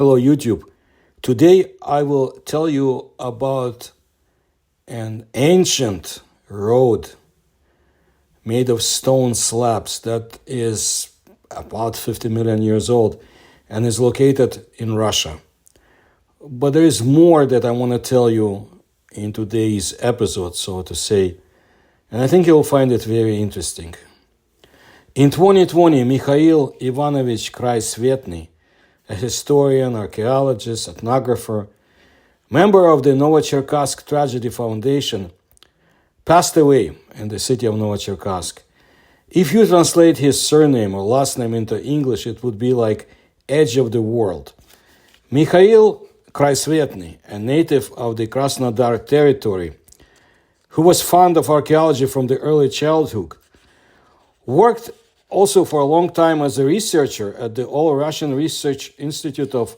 Hello, YouTube. Today I will tell you about an ancient road made of stone slabs that is about 50 million years old and is located in Russia. But there is more that I want to tell you in today's episode, so to say, and I think you'll find it very interesting. In 2020, Mikhail Ivanovich Krasvetny, a historian, archaeologist, ethnographer, member of the Novocherkassk Tragedy Foundation, passed away in the city of Novocherkassk. If you translate his surname or last name into English, it would be like edge of the world. Mikhail Krasvetny, a native of the Krasnodar territory, who was fond of archaeology from the early childhood, worked also for a long time as a researcher at the All-Russian Research Institute of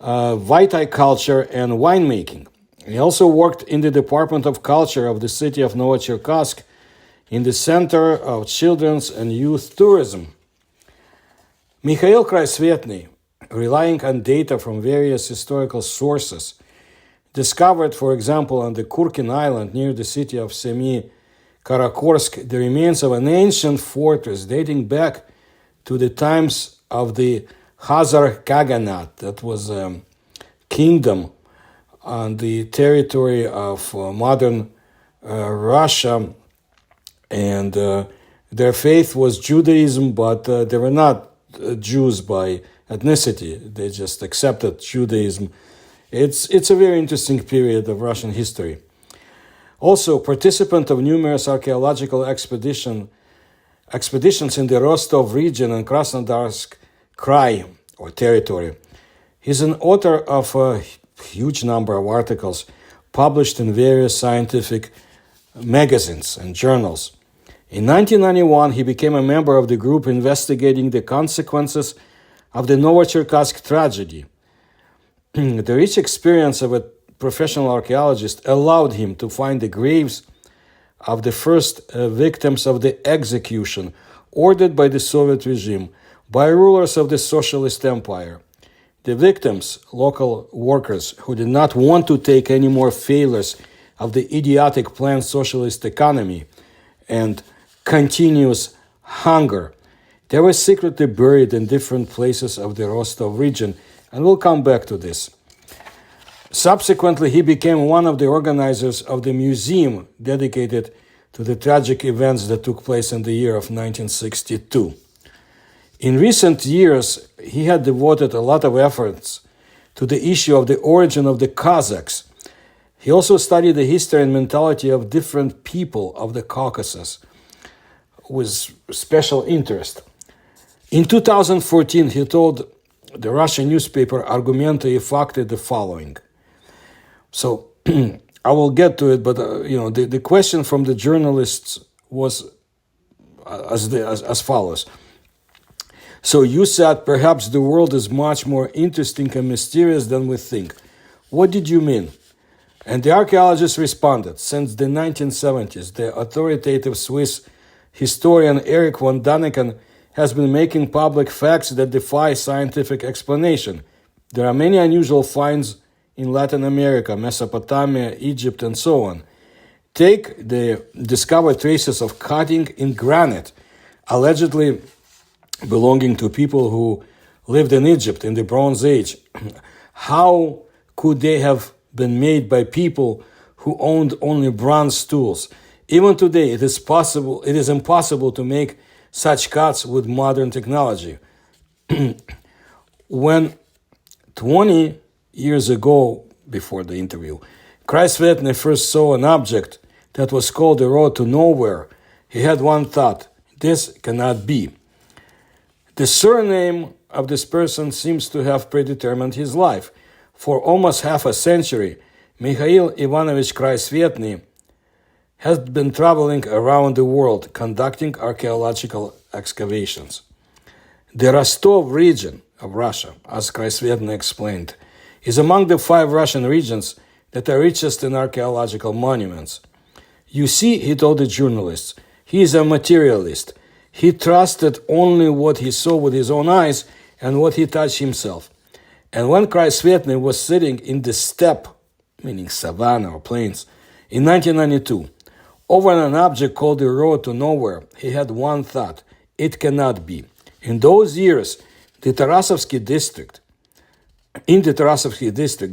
Viticulture and Winemaking. He also worked in the Department of Culture of the city of Novocherkassk in the Center of Children's and Youth Tourism. Mikhail Krasvetny, relying on data from various historical sources, discovered, for example, on the Kurkin Island near the city of Semi-Karakorsk, the remains of an ancient fortress dating back to the times of the Khazar Khaganate, that was a kingdom on the territory of modern Russia, and their faith was Judaism, but they were not Jews by ethnicity. They just accepted Judaism. It's a very interesting period of Russian history. Also, participant of numerous archaeological expeditions in the Rostov region and Krasnodarsk Krai, or territory. He's an author of a huge number of articles published in various scientific magazines and journals. In 1991, he became a member of the group investigating the consequences of the Novocherkassk tragedy. The rich experience of a professional archaeologist allowed him to find the graves of the first victims of the execution ordered by the Soviet regime by rulers of the socialist empire. The victims, local workers who did not want to take any more failures of the idiotic planned socialist economy and continuous hunger. They were secretly buried in different places of the Rostov region, and we'll come back to this. Subsequently, he became one of the organizers of the museum dedicated to the tragic events that took place in the year of 1962. In recent years, he had devoted a lot of efforts to the issue of the origin of the Kazakhs. He also studied the history and mentality of different people of the Caucasus with special interest. In 2014, he told the Russian newspaper Argumenты и Fakты the following. So I will get to it, but the question from the journalists was as follows. So you said perhaps the world is much more interesting and mysterious than we think. What did you mean? And the archaeologist responded, since the 1970s, the authoritative Swiss historian Erich von Daniken has been making public facts that defy scientific explanation. There are many unusual finds in Latin America, Mesopotamia, Egypt, and so on. Take the discovered traces of cutting in granite, allegedly belonging to people who lived in Egypt in the Bronze Age. How could they have been made by people who owned only bronze tools? Even today, it is impossible to make such cuts with modern technology. When 20 years ago, before the interview, Krasvetny first saw an object that was called the road to nowhere, he had one thought: this cannot be. The surname of this person seems to have predetermined his life. For almost half a century, Mikhail Ivanovich Krasvetny has been traveling around the world conducting archaeological excavations. The Rostov region of Russia, as Krasvetny explained, is among the 5 Russian regions that are richest in archaeological monuments. You see, he told the journalists, he is a materialist. He trusted only what he saw with his own eyes and what he touched himself. And when Krasvetny was sitting in the steppe, meaning savanna or plains, in 1992, over an object called the road to nowhere, he had one thought: it cannot be. In those years, in the Tarasovsky district,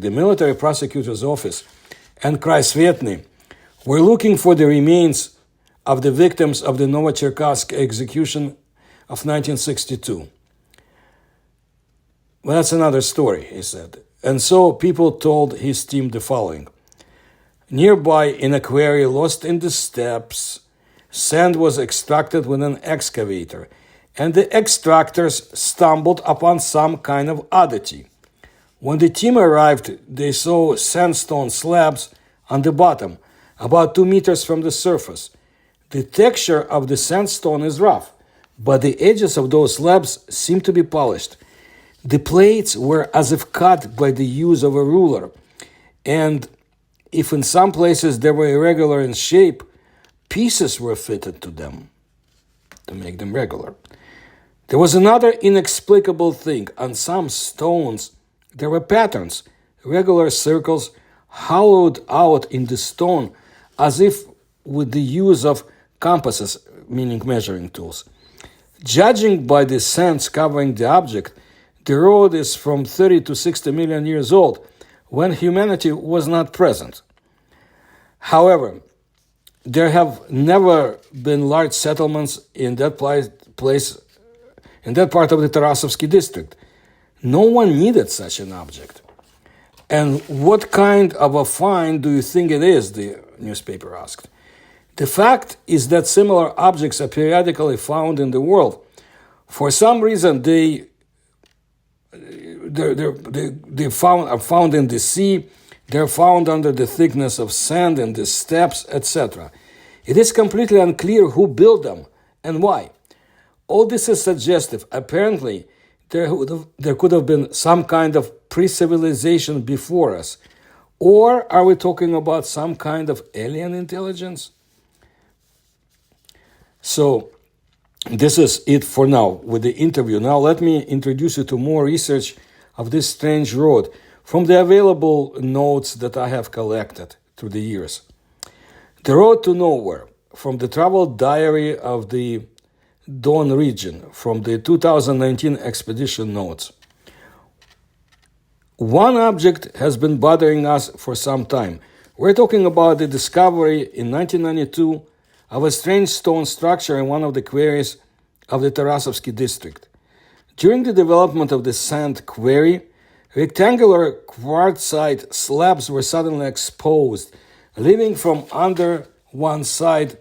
the military prosecutor's office and Krasvetny were looking for the remains of the victims of the Novocherkassk execution of 1962. Well, that's another story, he said. And so people told his team the following: nearby, in a quarry lost in the steppes, sand was extracted with an excavator, and the extractors stumbled upon some kind of oddity. When the team arrived, they saw sandstone slabs on the bottom, about 2 meters from the surface. The texture of the sandstone is rough, but the edges of those slabs seem to be polished. The plates were as if cut by the use of a ruler, and if in some places they were irregular in shape, pieces were fitted to them to make them regular. There was another inexplicable thing. On some stones, there were patterns, regular circles hollowed out in the stone as if with the use of compasses, meaning measuring tools. Judging by the sands covering the object, the road is from 30 to 60 million years old, when humanity was not present. However, there have never been large settlements in that place, in that part of the Tarasovsky district. No one needed such an object. And what kind of a find do you think it is, the newspaper asked. The fact is that similar objects are periodically found in the world. For some reason, they are found in the sea, they're found under the thickness of sand in the steppes, etc. It is completely unclear who built them and why. All this is suggestive. Apparently, there could have been some kind of pre-civilization before us. Or are we talking about some kind of alien intelligence? So, this is it for now with the interview. Now let me introduce you to more research of this strange road from the available notes that I have collected through the years. The Road to Nowhere, from the travel diary of the Don region, from the 2019 expedition notes. One object has been bothering us for some time. We're talking about the discovery in 1992 of a strange stone structure in one of the quarries of the Tarasovsky district. During the development of the sand quarry, rectangular quartzite slabs were suddenly exposed, leaving from under one side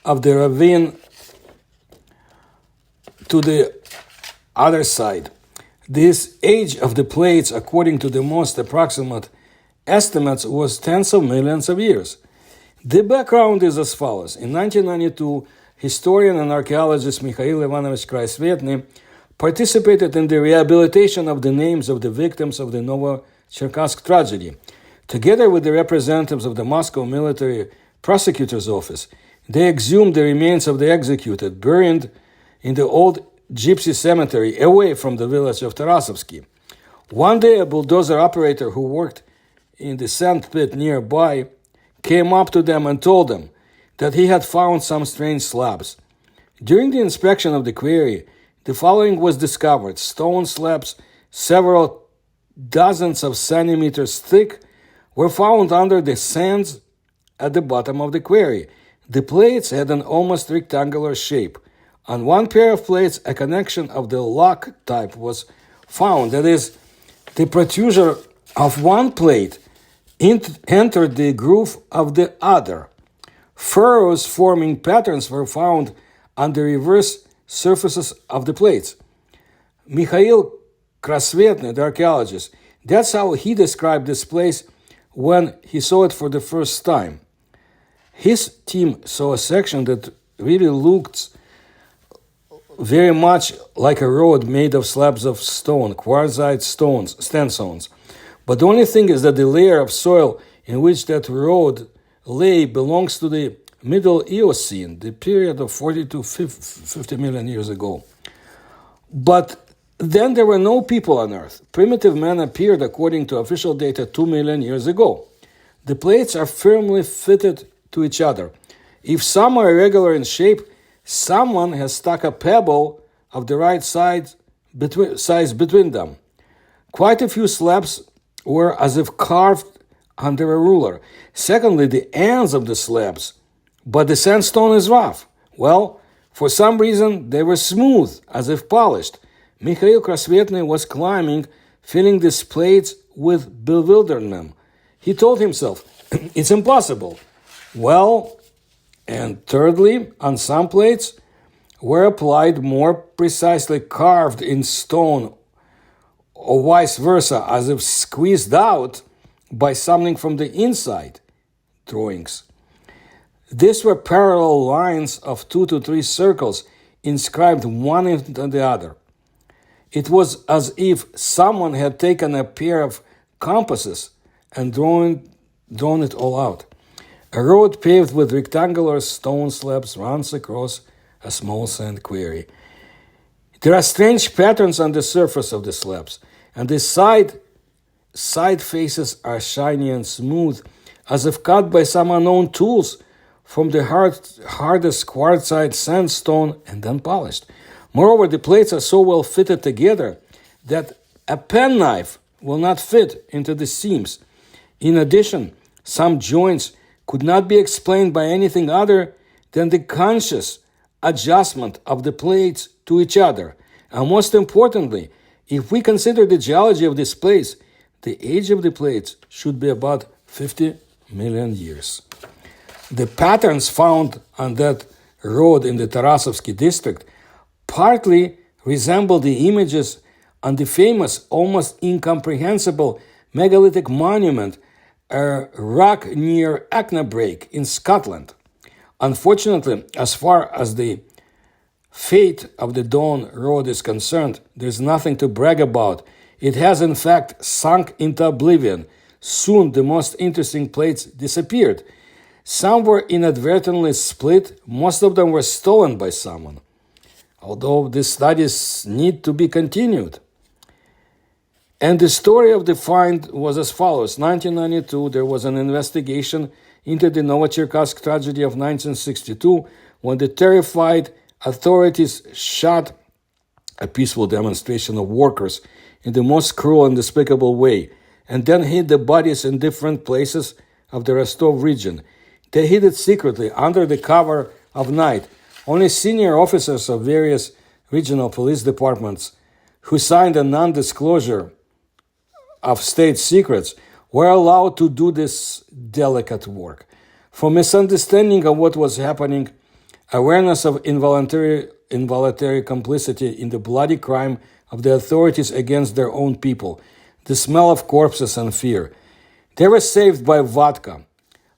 of the ravine to the other side. This age of the plates, according to the most approximate estimates, was tens of millions of years. The background is as follows. In 1992, historian and archaeologist Mikhail Ivanovich Krasvetny participated in the rehabilitation of the names of the victims of the Novocherkassk tragedy. Together with the representatives of the Moscow military prosecutor's office, they exhumed the remains of the executed, buried in the old gypsy cemetery away from the village of Tarasovsky. One day, a bulldozer operator who worked in the sand pit nearby came up to them and told them that he had found some strange slabs. During the inspection of the quarry, the following was discovered: stone slabs, several dozens of centimeters thick, were found under the sands at the bottom of the quarry. The plates had an almost rectangular shape. On one pair of plates, a connection of the lock type was found. That is, the protrusion of one plate entered the groove of the other. Furrows forming patterns were found on the reverse surfaces of the plates. Mikhail Krasvetny, the archaeologist, that's how he described this place when he saw it for the first time. His team saw a section that really looked very much like a road made of slabs of stone, quartzite sandstones. But the only thing is that the layer of soil in which that road lay belongs to the Middle Eocene, the period of 40 to 50 million years ago. But Then there were no people on Earth. Primitive man appeared according to official data 2 million years ago. The plates are firmly fitted to each other. If some are irregular in shape, someone has stuck a pebble of the right size between them. Quite a few slabs were as if carved under a ruler. Secondly, the ends of the slabs, but the sandstone is rough. Well, for some reason, they were smooth, as if polished. Mikhail Krasvetny was climbing, filling these plates with bewilderment. He told himself, it's impossible. Well, and thirdly, on some plates were applied more precisely carved in stone, or vice versa, as if squeezed out by something from the inside. Drawings. These were parallel lines of 2 to 3 circles inscribed one into the other. It was as if someone had taken a pair of compasses and drawn it all out. A road paved with rectangular stone slabs runs across a small sand quarry. There are strange patterns on the surface of the slabs, and the side faces are shiny and smooth, as if cut by some unknown tools from the hardest quartzite sandstone and then polished. Moreover, the plates are so well fitted together that a penknife will not fit into the seams. In addition, some joints could not be explained by anything other than the conscious adjustment of the plates to each other. And most importantly, if we consider the geology of this place, the age of the plates should be about 50 million years. The patterns found on that road in the Tarasovsky district partly resemble the images on the famous, almost incomprehensible megalithic monument, a rock near Achnabrake in Scotland. Unfortunately, as far as the fate of the Dawn Road is concerned, there's nothing to brag about. It has in fact sunk into oblivion. Soon the most interesting plates disappeared. Some were inadvertently split, most of them were stolen by someone. Although these studies need to be continued. And the story of the find was as follows. 1992, there was an investigation into the Novocherkassk tragedy of 1962 when the terrified authorities shot a peaceful demonstration of workers in the most cruel and despicable way, and then hid the bodies in different places of the Rostov region. They hid it secretly under the cover of night. Only senior officers of various regional police departments who signed a non-disclosure of state secrets were allowed to do this delicate work. For misunderstanding of what was happening, awareness of involuntary complicity in the bloody crime of the authorities against their own people, the smell of corpses and fear. They were saved by vodka,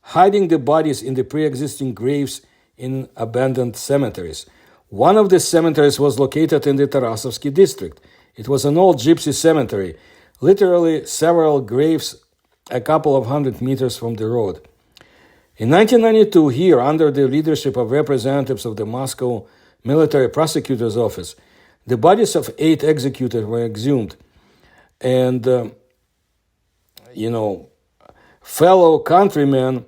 hiding the bodies in the pre-existing graves in abandoned cemeteries. One of the cemeteries was located in the Tarasovsky district. It was an old gypsy cemetery, literally several graves a couple of 100 meters from the road. In 1992, here, under the leadership of representatives of the Moscow Military Prosecutor's Office, the bodies of 8 executed were exhumed. And, fellow countrymen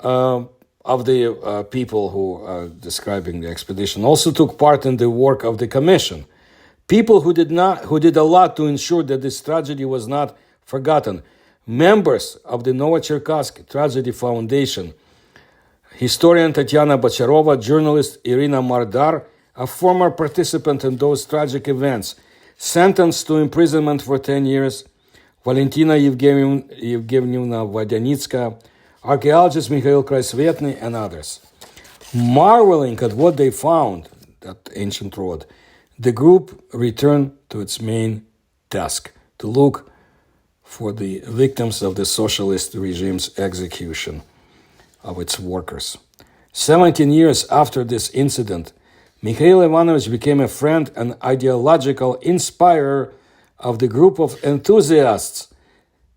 of the people who are describing the expedition also took part in the work of the commission. People who did a lot to ensure that this tragedy was not forgotten. Members of the Novocherkassk Tragedy Foundation, historian Tatiana Bocharova, journalist Irina Mardar, a former participant in those tragic events, sentenced to imprisonment for 10 years, Valentina Yevgenievna Vodyanitska, archaeologist Mikhail Krasvetny, and others. Marveling at what they found, that ancient road, the group returned to its main task, to look for the victims of the socialist regime's execution of its workers. 17 years after this incident, Mikhail Ivanovich became a friend and ideological inspirer of the group of enthusiasts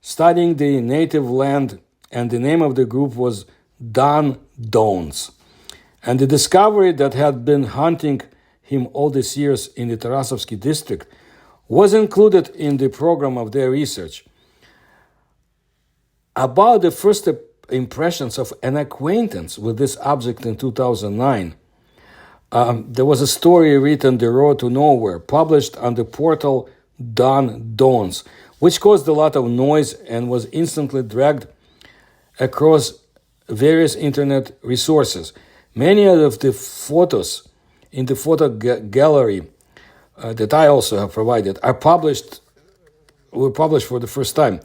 studying the native land, and the name of the group was Don Dons. And the discovery that had been haunting him all these years in the Tarasovsky district, was included in the program of their research. About the first impressions of an acquaintance with this object in 2009, there was a story written, The Road to Nowhere, published on the portal Dawn Dawns, which caused a lot of noise and was instantly dragged across various internet resources. Many of the photos in the photo gallery that I also have provided were published for the first time.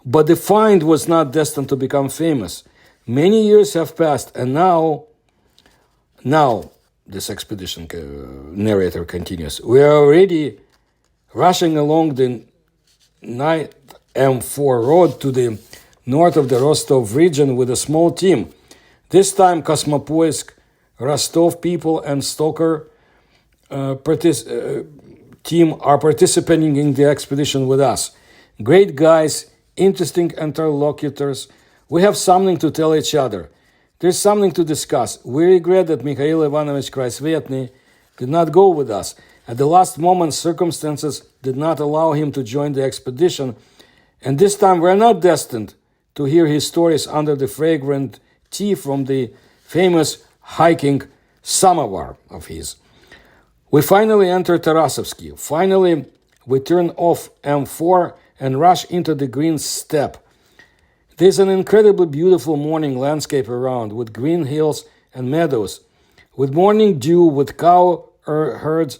But the find was not destined to become famous. Many years have passed, and now, this expedition narrator continues, we are already rushing along the 9th M4 road to the north of the Rostov region with a small team. This time, Kosmopoisk, Rostov people, and Stalker team are participating in the expedition with us. Great guys, interesting interlocutors. We have something to tell each other. There's something to discuss. We regret that Mikhail Ivanovich Krasvetny did not go with us. At the last moment, circumstances did not allow him to join the expedition, and this time we're not destined to hear his stories under the fragrant tea from the famous hiking samovar of his. We finally enter Tarasovsky. Finally, we turn off M4 and rush into the green steppe. There's an incredibly beautiful morning landscape around, with green hills and meadows, with morning dew, with cow herds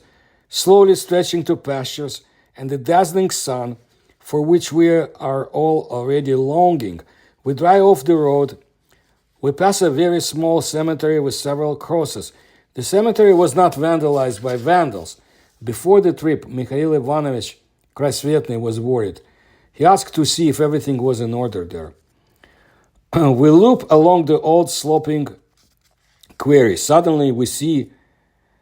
slowly stretching to pastures, and the dazzling sun, for which we are all already longing. We drive off the road. We pass a very small cemetery with several crosses. The cemetery was not vandalized by vandals. Before the trip, Mikhail Ivanovich Krasvetny was worried. He asked to see if everything was in order there. We loop along the old sloping quarry. Suddenly we see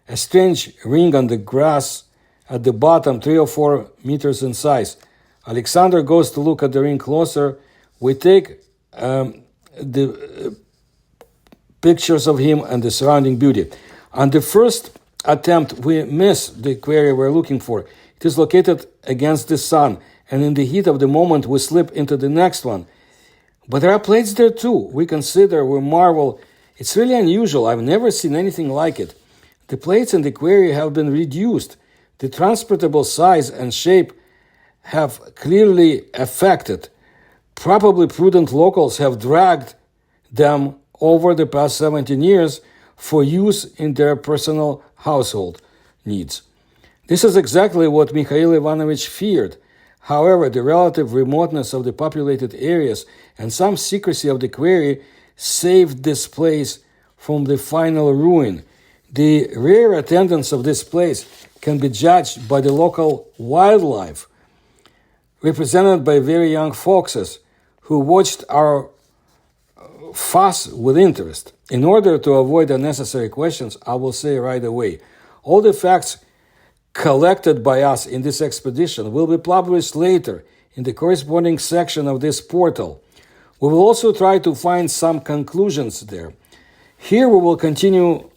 a strange ring on the grass at the bottom, 3 or 4 meters in size. Alexander goes to look at the ring closer. We take the pictures of him and the surrounding beauty. On the first attempt, we miss the quarry we're looking for. It is located against the sun, and in the heat of the moment, we slip into the next one. But there are plates there too. We consider, we marvel. It's really unusual. I've never seen anything like it. The plates in the quarry have been reduced. The transportable size and shape have clearly affected. Probably prudent locals have dragged them over the past 17 years for use in their personal household needs. This is exactly what Mikhail Ivanovich feared. However, the relative remoteness of the populated areas and some secrecy of the quarry saved this place from the final ruin. The rare attendance of this place can be judged by the local wildlife, represented by very young foxes who watched our fuss with interest. In order to avoid unnecessary questions, I will say right away, all the facts collected by us in this expedition will be published later in the corresponding section of this portal. We will also try to find some conclusions there. Here we will continue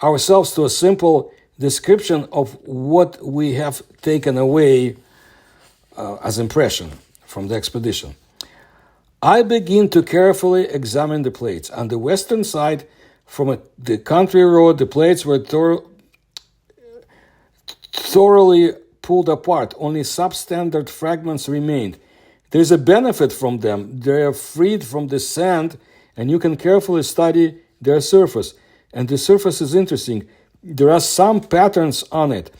ourselves to a simple description of what we have taken away as impression from the expedition. I begin to carefully examine the plates. On the western side, from the country road, the plates were thoroughly pulled apart. Only substandard fragments remained. There is a benefit from them. They are freed from the sand, and you can carefully study their surface. And the surface is interesting. There are some patterns on it.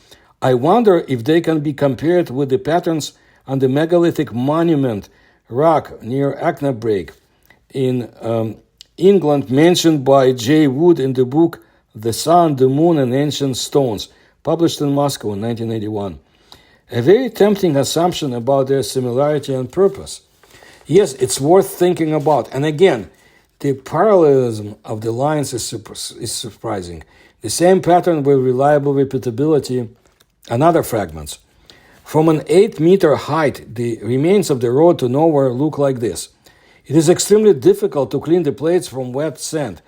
I wonder if they can be compared with the patterns on the megalithic monument rock near Aknabreg in England, mentioned by J. Wood in the book The Sun, the Moon, and Ancient Stones, published in Moscow in 1981. A very tempting assumption about their similarity and purpose. Yes, it's worth thinking about. And again, the parallelism of the lines is surprising. The same pattern with reliable repeatability and other fragments. From an 8-meter height, the remains of the road to nowhere look like this. It is extremely difficult to clean the plates from wet sand.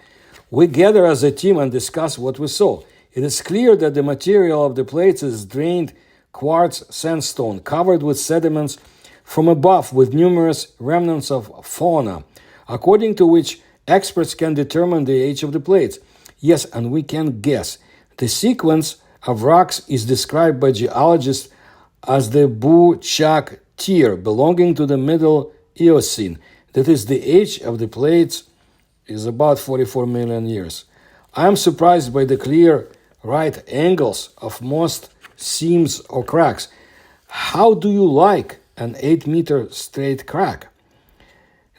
We gather as a team and discuss what we saw. It is clear that the material of the plates is drained quartz sandstone covered with sediments from above with numerous remnants of fauna, according to which experts can determine the age of the plates. Yes, and we can guess. The sequence of rocks is described by geologists as the Buchak tier, belonging to the Middle Eocene. That is, the age of the plates is about 44 million years. I am surprised by the clear right angles of most seams or cracks. How do you like an 8-meter straight crack?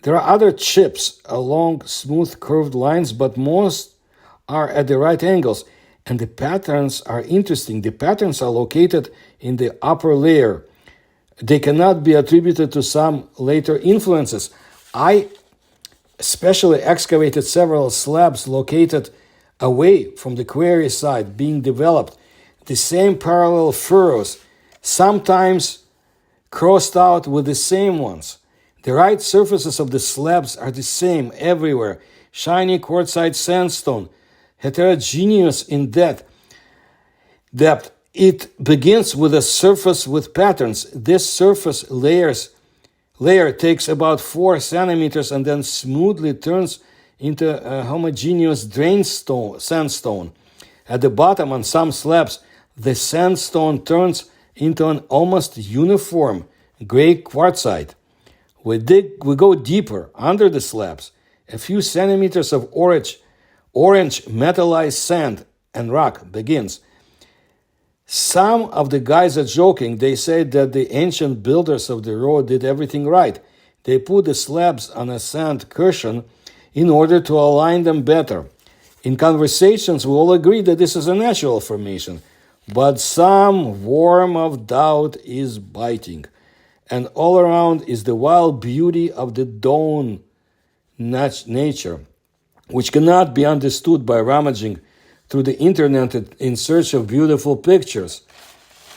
There are other chips along smooth curved lines, but most are at the right angles, and the patterns are interesting. The patterns are located in the upper layer. They cannot be attributed to some later influences. I especially excavated several slabs located away from the quarry site being developed. The same parallel furrows, sometimes crossed out with the same ones. The right surfaces of the slabs are the same everywhere. Shiny quartzite sandstone, heterogeneous in depth. It begins with a surface with patterns. This surface layer takes about 4 centimeters and then smoothly turns into a homogeneous sandstone. At the bottom, on some slabs, the sandstone turns into an almost uniform gray quartzite. We go deeper under the slabs. A few centimeters of orange metallized sand and rock begins. Some of the guys are joking. They say that the ancient builders of the road did everything right. They put the slabs on a sand cushion in order to align them better. In conversations, we all agree that this is a natural formation, but some worm of doubt is biting. And all around is the wild beauty of the dawn nature, which cannot be understood by rummaging through the internet in search of beautiful pictures.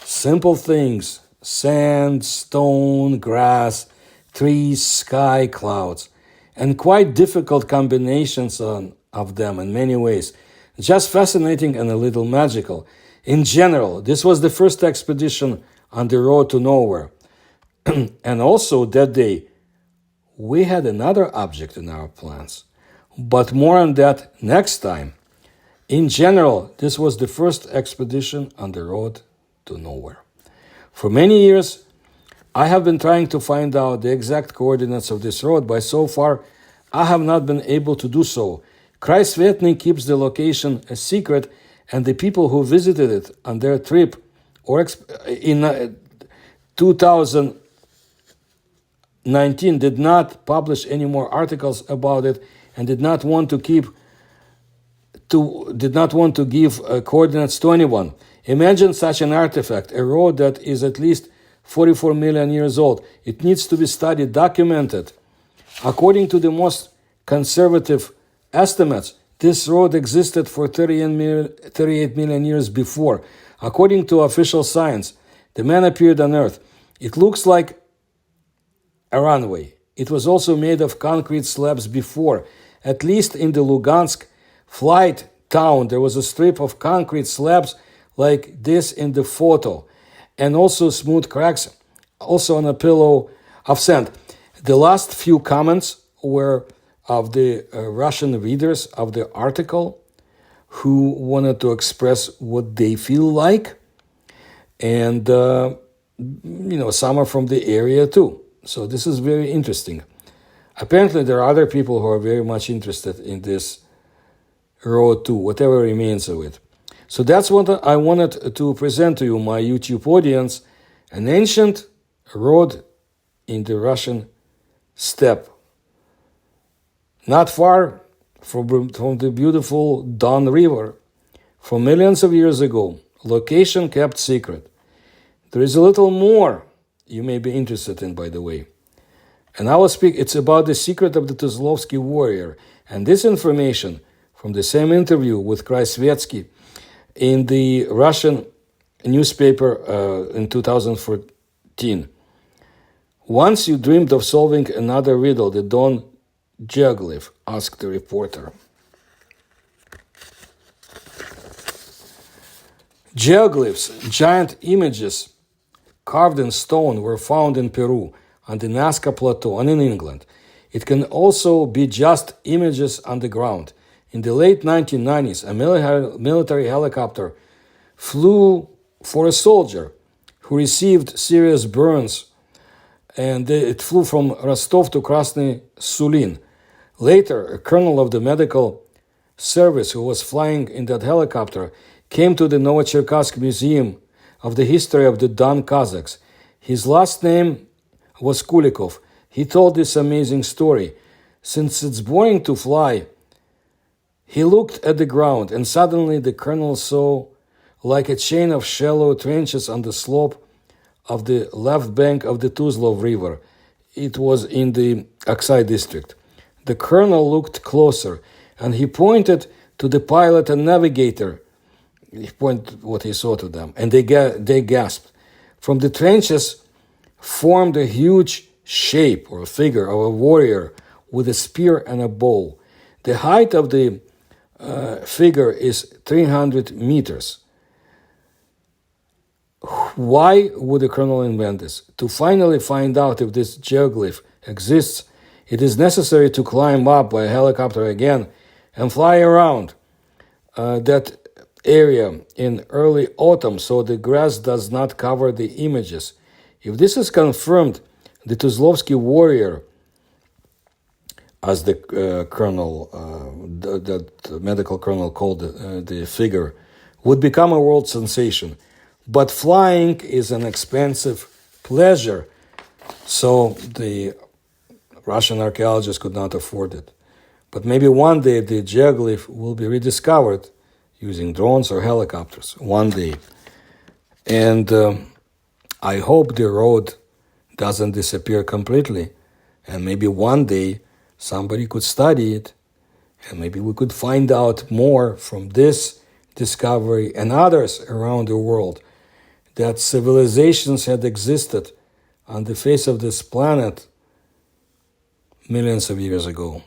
Simple things: sand, stone, grass, trees, sky, clouds, and quite difficult combinations of them in many ways. Just fascinating and a little magical. In general, this was the first expedition on the road to nowhere. And also that day, we had another object in our plans. But more on that next time. In general, this was the first expedition on the road to nowhere. For many years, I have been trying to find out the exact coordinates of this road, but so far, I have not been able to do so. Kreisvetnik keeps the location a secret, and the people who visited it on their trip or in 2019 did not publish any more articles about it and did not want to give coordinates to anyone. Imagine such an artifact, a road that is at least 44 million years old. It needs to be studied, documented. According to the most conservative estimates, this road existed for 38 million years before. According to official science, the man appeared on Earth. It looks like a runway. It was also made of concrete slabs before. At least in the Lugansk flight town, there was a strip of concrete slabs like this in the photo, and also smooth cracks, also on a pillow of sand. The last few comments were of the Russian readers of the article who wanted to express what they feel like, and some are from the area too. So this is very interesting. Apparently, there are other people who are very much interested in this road too, whatever remains of it. So that's what I wanted to present to you, my YouTube audience, an ancient road in the Russian steppe, not far from the beautiful Don River, from millions of years ago, location kept secret. There is a little more you may be interested in, by the way. And I will speak, it's about the secret of the Tuzlovsky warrior. And this information from the same interview with Kreisvetsky in the Russian newspaper in 2014. Once you dreamed of solving another riddle, the Don Juglev, asked the reporter. Geoglyphs, giant images carved in stone, were found in Peru, on the Nazca Plateau, and in England. It can also be just images on the ground. In the late 1990s, a military helicopter flew for a soldier who received serious burns, and it flew from Rostov to Krasny Sulin. Later, a colonel of the medical service who was flying in that helicopter came to the Novocherkassk Museum of the History of the Don Cossacks. His last name was Kulikov. He told this amazing story. Since it's boring to fly, he looked at the ground, and suddenly the colonel saw like a chain of shallow trenches on the slope of the left bank of the Tuzlov River. It was in the Aksai district. The colonel looked closer, and he pointed to the pilot and navigator. He pointed what he saw to them, and they gasped. From the trenches formed a huge shape or figure of a warrior with a spear and a bow. The height of the figure is 300 meters. Why would the colonel invent this? To finally find out if this geoglyph exists, it is necessary to climb up by a helicopter again and fly around that area in early autumn so the grass does not cover the images. If this is confirmed, the Tuzlovsky warrior, as the that medical colonel called the figure, would become a world sensation. But flying is an expensive pleasure, so the Russian archaeologists could not afford it. But maybe one day the geoglyph will be rediscovered using drones or helicopters, one day. And I hope the road doesn't disappear completely, and maybe one day somebody could study it, and maybe we could find out more from this discovery and others around the world, that civilizations had existed on the face of this planet millions of years ago.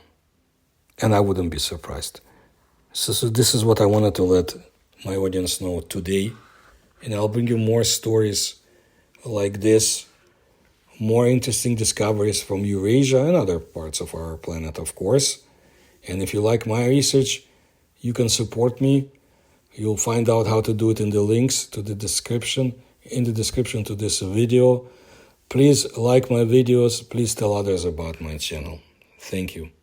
And I wouldn't be surprised. So this is what I wanted to let my audience know today. And I'll bring you more stories like this, more interesting discoveries from Eurasia and other parts of our planet, of course. And if you like my research, you can support me. You'll find out how to do it in the links to the description, in the description to this video. Please like my videos. Please tell others about my channel. Thank you.